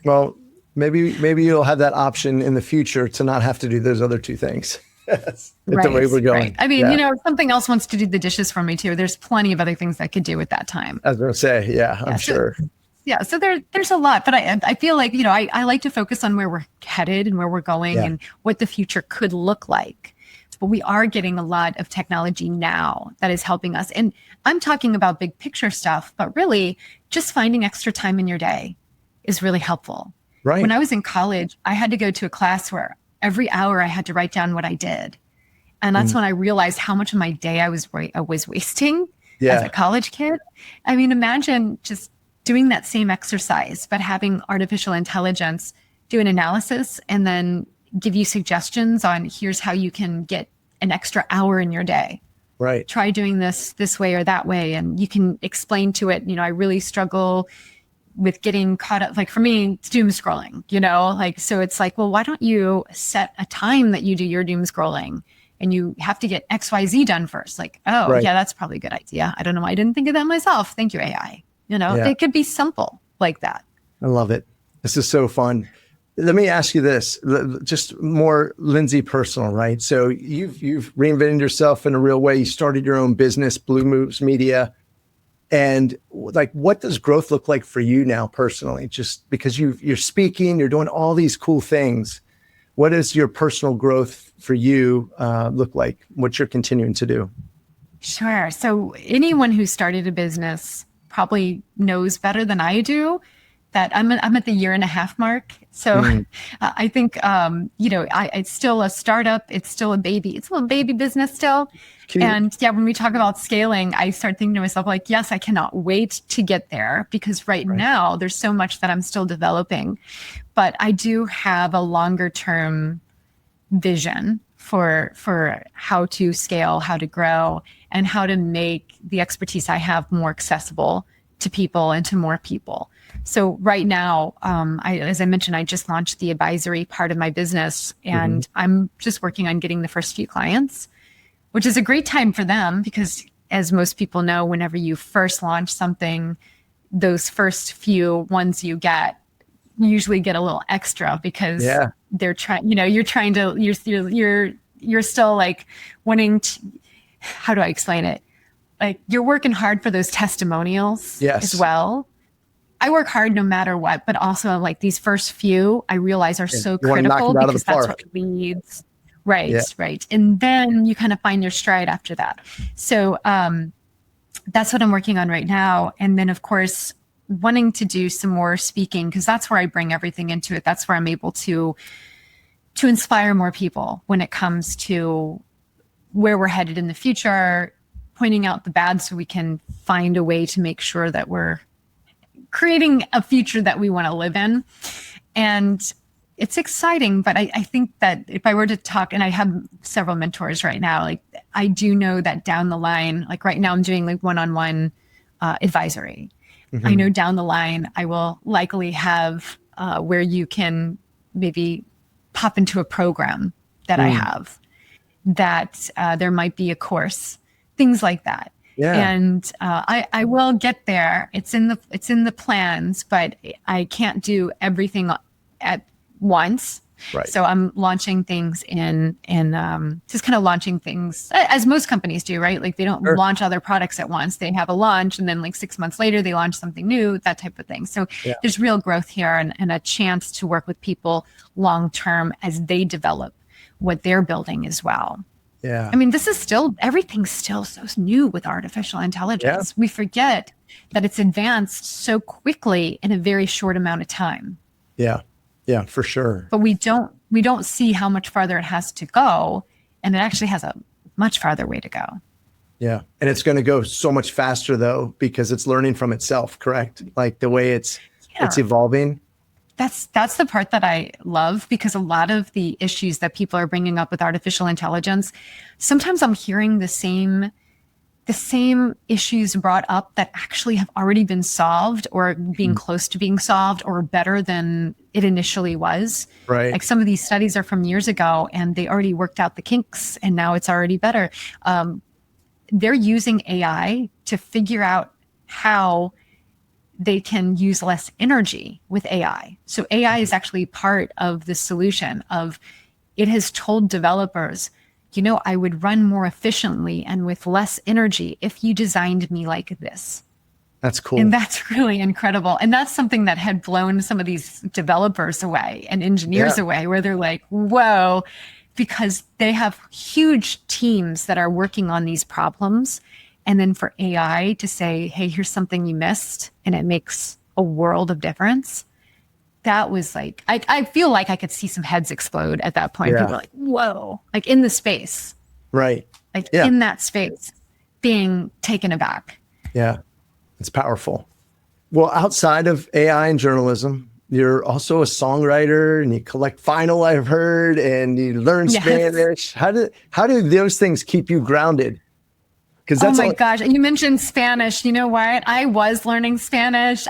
Well, maybe you'll have that option in the future to not have to do those other two things. That's the way we're going. Right. I mean, if something else wants to do the dishes for me too, there's plenty of other things I could do at that time. I was going to say, I'm sure. So there's a lot, but I feel like, I like to focus on where we're headed and where we're going and what the future could look like. But we are getting a lot of technology now that is helping us. And I'm talking about big picture stuff, but really just finding extra time in your day is really helpful. Right. When I was in college, I had to go to a class where every hour I had to write down what I did. And that's when I realized how much of my day I was wasting as a college kid. I mean, imagine just doing that same exercise, but having artificial intelligence do an analysis and then give you suggestions on here's how you can get an extra hour in your day. Right. Try doing this way or that way. And you can explain to it, I really struggle with getting caught up. Like for me, it's doom scrolling, so it's like, well, why don't you set a time that you do your doom scrolling and you have to get XYZ done first? Like, oh, right. Yeah, that's probably a good idea. I don't know why I didn't think of that myself. Thank you, AI. It could be simple like that. I love it. This is so fun. Let me ask you this, just more Lindsey personal, right? So you've reinvented yourself in a real way. You started your own business, Blue Moves Media. And like, what does growth look like for you now personally? Just because you're speaking, you're doing all these cool things. What does your personal growth for you look like? What you're continuing to do? Sure. So anyone who started a business probably knows better than I do that I'm at the 1.5 year mark. So I think, it's still a startup. It's still a baby. It's a little baby business still. Cute. And when we talk about scaling, I start thinking to myself, like, yes, I cannot wait to get there because right now there's so much that I'm still developing. But I do have a longer term vision for how to scale, how to grow, and how to make the expertise I have more accessible to people and to more people. So right now, as I mentioned, I just launched the advisory part of my business, and I'm just working on getting the first few clients, which is a great time for them because, as most people know, whenever you first launch something, those first few ones you usually get a little extra because they're trying. You're still like wanting to. How do I explain it? Like you're working hard for those testimonials as well. I work hard no matter what, but also like these first few I realize are so critical because that's what leads. Right. And then you kind of find your stride after that. So that's what I'm working on right now. And then of course, wanting to do some more speaking because that's where I bring everything into it. That's where I'm able to inspire more people when it comes to where we're headed in the future, pointing out the bad so we can find a way to make sure that we're creating a future that we want to live in. And it's exciting, but I think that if I were to talk, and I have several mentors right now, like I do know that down the line, like right now I'm doing like one-on-one advisory. I know down the line, I will likely have where you can maybe pop into a program that I have, that there might be a course, things like that. Yeah. And I will get there. It's in the plans, but I can't do everything at once. Right. So I'm launching things in just kind of launching things as most companies do, right? Like they don't launch other products at once. They have a launch and then like 6 months later they launch something new, that type of thing. So there's real growth here and a chance to work with people long term as they develop what they're building as well. Yeah. I mean, everything's still so new with artificial intelligence. We forget that it's advanced so quickly in a very short amount of time. Yeah. Yeah, for sure. But we don't see how much farther it has to go. And it actually has a much farther way to go. Yeah. And it's going to go so much faster though, because it's learning from itself, correct? Like the way it's evolving. That's the part that I love, because a lot of the issues that people are bringing up with artificial intelligence, sometimes I'm hearing the same issues brought up that actually have already been solved or being close to being solved or better than it initially was. Right. Like some of these studies are from years ago and they already worked out the kinks and now it's already better. They're using AI to figure out how they can use less energy with AI. So AI is actually part of the solution of it has told developers, I would run more efficiently and with less energy if you designed me like this. That's cool. And that's really incredible. And that's something that had blown some of these developers away and engineers away, where they're like, whoa, because they have huge teams that are working on these problems. And then for AI to say, hey, here's something you missed, and it makes a world of difference. That was like, I feel like I could see some heads explode at that point. People are like, whoa, like in the space. Right. Like in that space, being taken aback. Yeah, it's powerful. Well, outside of AI and journalism, you're also a songwriter and you collect vinyl, I've heard, and you learn Yes. Spanish. How do those things keep you grounded? Because Oh that's my gosh. You mentioned Spanish. You know what? I was learning Spanish.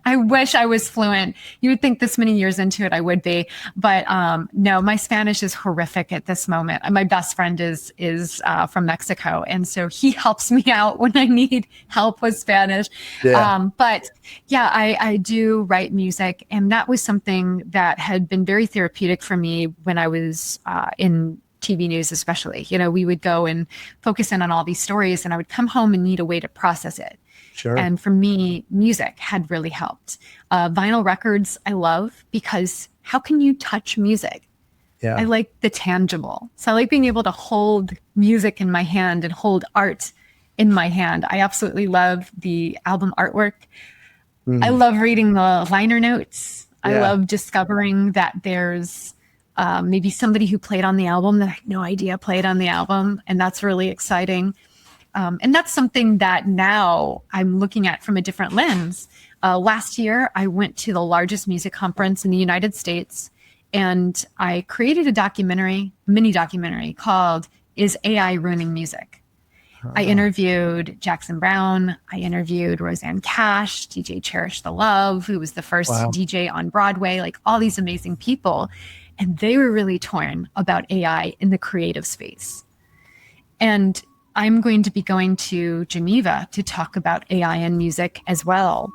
I wish I was fluent. You would think this many years into it, I would be. But no, my Spanish is horrific at this moment. My best friend is from Mexico. And so he helps me out when I need help with Spanish. Yeah. But yeah, I do write music. And that was something that had been very therapeutic for me when I was in TV news, especially. You know, we would go and focus in on all these stories, and I would come home and need a way to process it. Sure. And for me, music had really helped. Vinyl records, I love, because how can you touch music? Yeah. I like the tangible. So I like being able to hold music in my hand and hold art in my hand. I absolutely love the album artwork. I love reading the liner notes. I love discovering that there's maybe somebody who played on the album that I had no idea played on the album. And that's really exciting. And that's something that now I'm looking at from a different lens. Last year, I went to the largest music conference in the United States, and I created a mini documentary called Is AI Ruining Music? I interviewed Jackson Browne. I interviewed Roseanne Cash, DJ Cherish the Love, who was the first DJ on Broadway, like all these amazing people. And they were really torn about AI in the creative space. And I'm going to be going to Geneva to talk about AI and music as well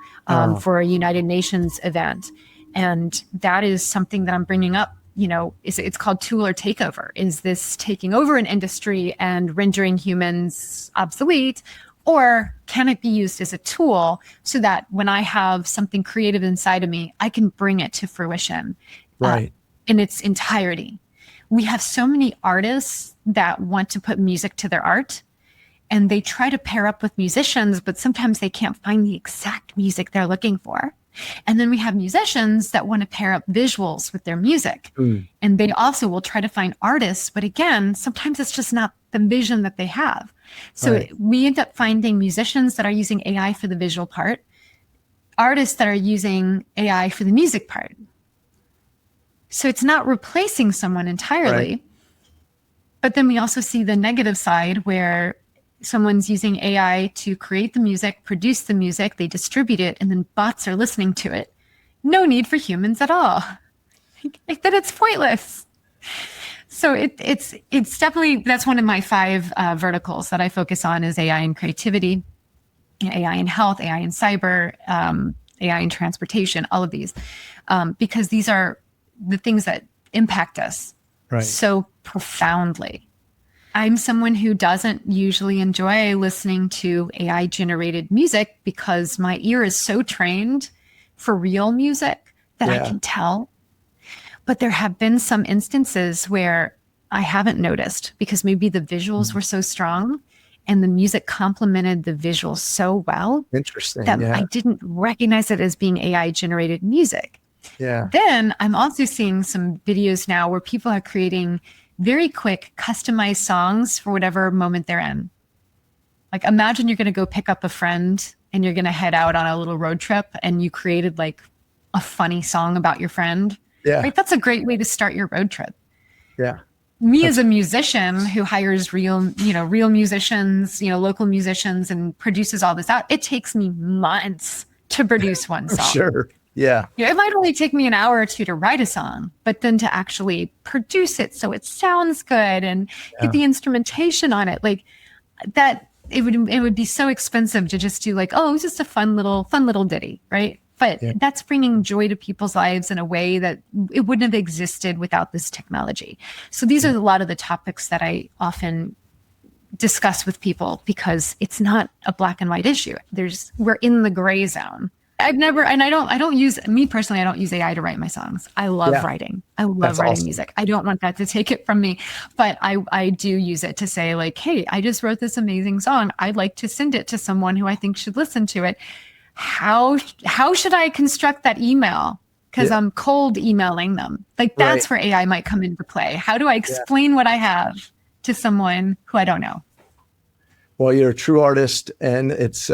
for a United Nations event. And that is something that I'm bringing up, you know, it's called tool or takeover. Is this taking over an industry and rendering humans obsolete? Or can it be used as a tool so that when I have something creative inside of me, I can bring it to fruition in its entirety? We have so many artists that want to put music to their art, and they try to pair up with musicians, but sometimes they can't find the exact music they're looking for. And then we have musicians that want to pair up visuals with their music. And they also will try to find artists, but again, sometimes it's just not the vision that they have. So we end up finding musicians that are using AI for the visual part, artists that are using AI for the music part. So it's not replacing someone entirely. But then we also see the negative side where someone's using AI to create the music, produce the music, they distribute it, and then bots are listening to it. No need for humans at all. Then it's pointless. So it's definitely, that's one of my 5 verticals that I focus on is AI and creativity, AI in health, AI in cyber, AI in transportation, all of these, because these are the things that impact us so profoundly. I'm someone who doesn't usually enjoy listening to AI generated music because my ear is so trained for real music that I can tell. But there have been some instances where I haven't noticed because maybe the visuals were so strong and the music complemented the visuals so well that I didn't recognize it as being AI generated music. Then I'm also seeing some videos now where people are creating very quick, customized songs for whatever moment they're in. Like imagine you're going to go pick up a friend and you're going to head out on a little road trip and you created like a funny song about your friend. Right? That's a great way to start your road trip. Me as a musician who hires real musicians, local musicians and produces all this out, it takes me months to produce one song. It might only take me an hour or 2 to write a song, but then to actually produce it so it sounds good and get the instrumentation on it, like that, it would be so expensive to just do like, oh, it's just a fun little ditty, right? But that's bringing joy to people's lives in a way that it wouldn't have existed without this technology. So these are a lot of the topics that I often discuss with people because it's not a black and white issue. We're in the gray zone. I don't use AI to write my songs. I love writing. I love writing music. I don't want that to take it from me, but I do use it to say like, hey, I just wrote this amazing song. I'd like to send it to someone who I think should listen to it. How should I construct that email? Because I'm cold emailing them. Like that's where AI might come into play. How do I explain what I have to someone who I don't know? Well, you're a true artist, and it's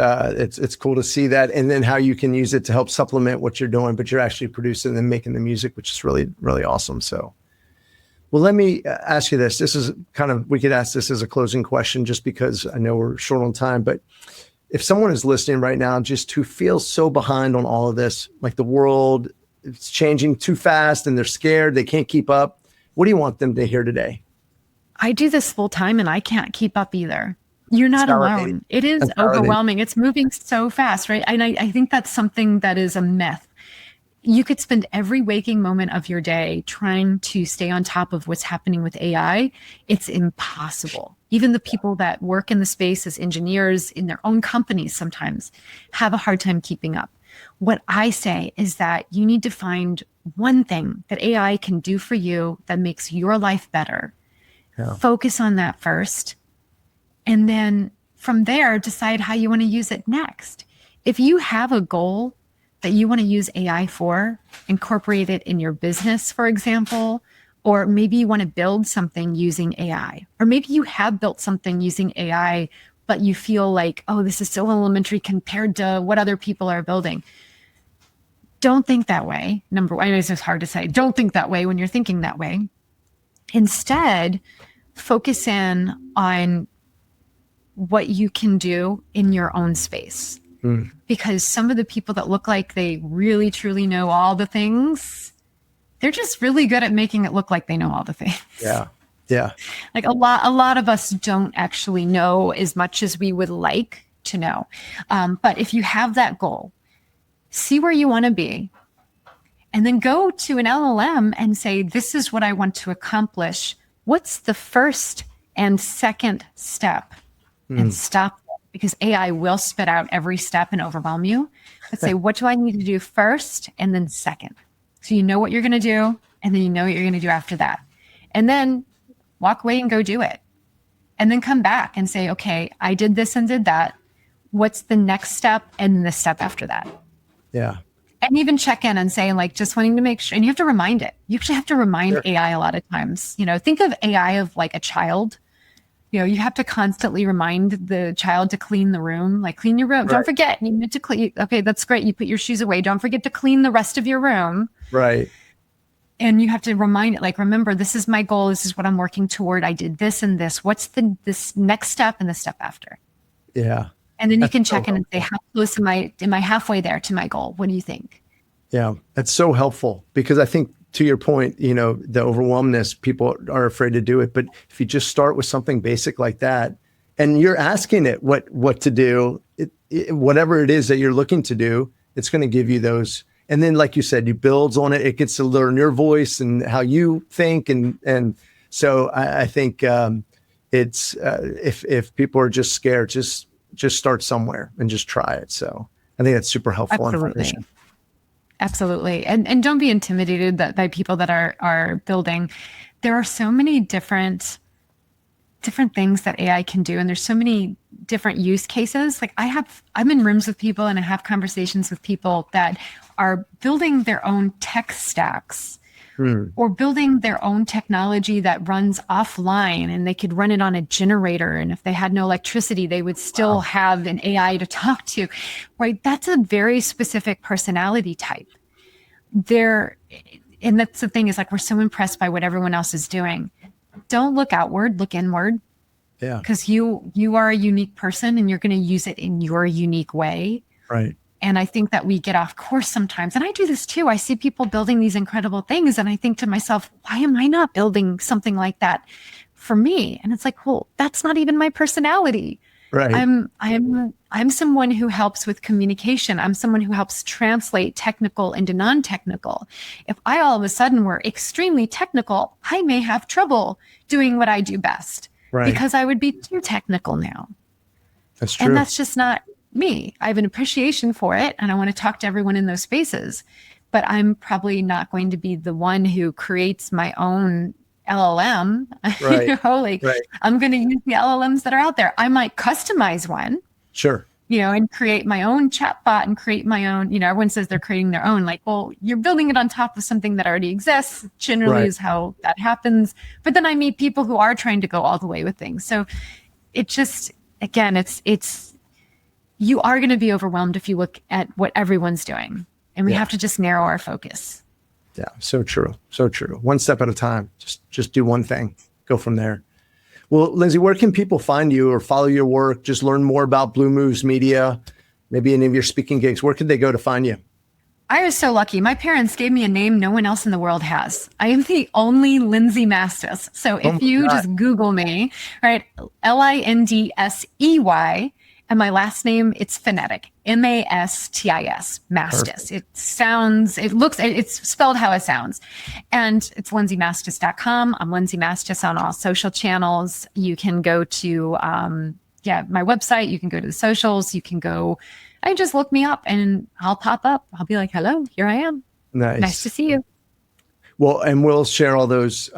cool to see that, and then how you can use it to help supplement what you're doing, but you're actually producing and making the music, which is really, really awesome. So, well, let me ask you this. This is we could ask this as a closing question, just because I know we're short on time, but if someone is listening right now, just who feels so behind on all of this, like the world is changing too fast and they're scared, they can't keep up, what do you want them to hear today? I do this full time and I can't keep up either. You're not alone. It is overwhelming. It's moving so fast, right? And I think that's something that is a myth. You could spend every waking moment of your day trying to stay on top of what's happening with AI. It's impossible. Even the people that work in the space as engineers in their own companies sometimes have a hard time keeping up. What I say is that you need to find one thing that AI can do for you that makes your life better. Yeah. Focus on that first. And then from there, decide how you want to use it next. If you have a goal that you want to use AI for, incorporate it in your business, for example, or maybe you want to build something using AI, or maybe you have built something using AI, but you feel like, oh, this is so elementary compared to what other people are building. Don't think that way. Number one, it's just hard to say. Don't think that way when you're thinking that way. Instead, focus in on what you can do in your own space. Because some of the people that look like they really truly know all the things, they're just really good at making it look like they know all the things. Yeah. Yeah. Like a lot of us don't actually know as much as we would like to know. But if you have that goal, see where you want to be, and then go to an LLM and say, this is what I want to accomplish. What's the first and second step? And stop, because AI will spit out every step and overwhelm you. But say, what do I need to do first and then second? So you know what you're going to do, and then you know what you're going to do after that. And then walk away and go do it. And then come back and say, okay, I did this and did that. What's the next step and then the step after that? Yeah. And even check in and say, like, just wanting to make sure, and you have to remind it. You actually have to remind AI a lot of times. Think of AI of like a child. You have to constantly remind the child to clean the room, like clean your room. Right. Don't forget, you need to clean. Okay, that's great. You put your shoes away. Don't forget to clean the rest of your room. Right. And you have to remind it, like, remember, this is my goal. This is what I'm working toward. I did this and this. What's this next step and the step after? Yeah. And then you can check in and say, how close am I halfway there to my goal? What do you think? Yeah, that's so helpful, because I think, to your point, the overwhelmness, people are afraid to do it. But if you just start with something basic like that, and you're asking it what to do, whatever it is that you're looking to do, it's going to give you those. And then, like you said, you builds on it. It gets to learn your voice and how you think. And so I think it's if people are just scared, just start somewhere and just try it. So I think that's super helpful information. Absolutely. And don't be intimidated by people that are building. There are so many different things that AI can do. And there's so many different use cases. Like I'm in rooms with people and I have conversations with people that are building their own tech stacks or building their own technology that runs offline, and they could run it on a generator. And if they had no electricity, they would still have an AI to talk to, right? That's a very specific personality type. And that's the thing, is like, we're so impressed by what everyone else is doing. Don't look outward, look inward. Yeah. Because you are a unique person and you're going to use it in your unique way. Right. And I think that we get off course sometimes. And I do this too. I see people building these incredible things and I think to myself, why am I not building something like that for me? And it's like, well, that's not even my personality. Right. I'm someone who helps with communication. I'm someone who helps translate technical into non-technical. If I all of a sudden were extremely technical, I may have trouble doing what I do best. Right. Because I would be too technical now. That's true. And that's just not me. I have an appreciation for it and I want to talk to everyone in those spaces, but I'm probably not going to be the one who creates my own LLM. Right. Right. I'm going to use the LLMs that are out there. I might customize one. Sure. And create my own chatbot and create my own, everyone says they're creating their own, like, well, you're building it on top of something that already exists, generally is how that happens. But then I meet people who are trying to go all the way with things. So again, you are going to be overwhelmed if you look at what everyone's doing, and we have to just narrow our focus. Yeah, so true. So true. One step at a time. Just do one thing. Go from there. Well, Lindsey, where can people find you or follow your work? Just learn more about Blue Moves Media, maybe any of your speaking gigs. Where could they go to find you? I was so lucky. My parents gave me a name no one else in the world has. I am the only Lindsey Mastis. So if you just Google me, right, Lindsey, and my last name, it's phonetic, Mastis, Mastis. It's spelled how it sounds. And it's lindseymastis.com. I'm Lindsey Mastis on all social channels. You can go to, my website. You can go to the socials. You can go, just look me up and I'll pop up. I'll be like, hello, here I am. Nice to see you. Well, and we'll share all those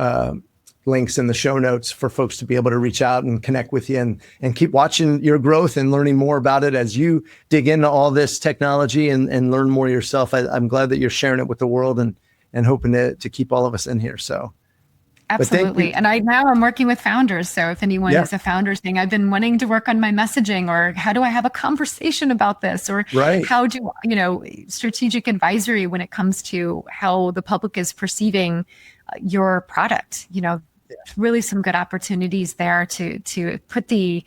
links in the show notes for folks to be able to reach out and connect with you and keep watching your growth and learning more about it as you dig into all this technology and learn more yourself. I'm glad that you're sharing it with the world and hoping to keep all of us in here. So. Absolutely. And I'm working with founders. So if anyone is a founder saying, I've been wanting to work on my messaging, or how do I have a conversation about this? Or how do, strategic advisory when it comes to how the public is perceiving your product, really some good opportunities there to put the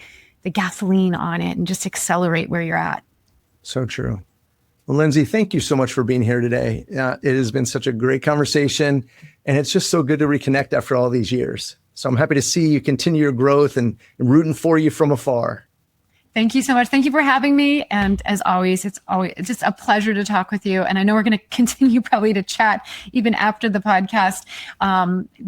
gasoline on it and just accelerate where you're at. So true. Well, Lindsey, thank you so much for being here today. It has been such a great conversation, and it's just so good to reconnect after all these years. So I'm happy to see you continue your growth and rooting for you from afar. Thank you so much. Thank you for having me. And as always, it's just a pleasure to talk with you. And I know we're going to continue probably to chat even after the podcast,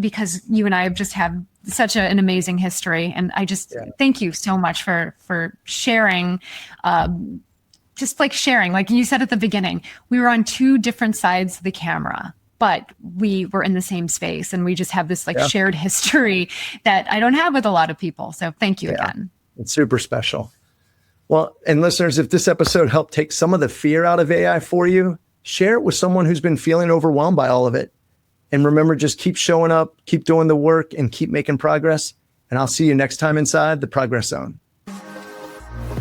because you and I have just had such an amazing history. And I just thank you so much for sharing, sharing, like you said at the beginning, we were on two different sides of the camera, but we were in the same space, and we just have this shared history that I don't have with a lot of people. So thank you again. It's super special. Well, and listeners, if this episode helped take some of the fear out of AI for you, share it with someone who's been feeling overwhelmed by all of it. And remember, just keep showing up, keep doing the work, and keep making progress. And I'll see you next time inside the Progress Zone.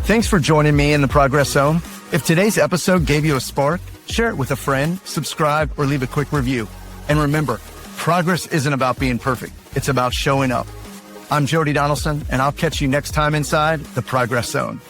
Thanks for joining me in the Progress Zone. If today's episode gave you a spark, share it with a friend, subscribe, or leave a quick review. And remember, progress isn't about being perfect. It's about showing up. I'm Jody Donaldson, and I'll catch you next time inside the Progress Zone.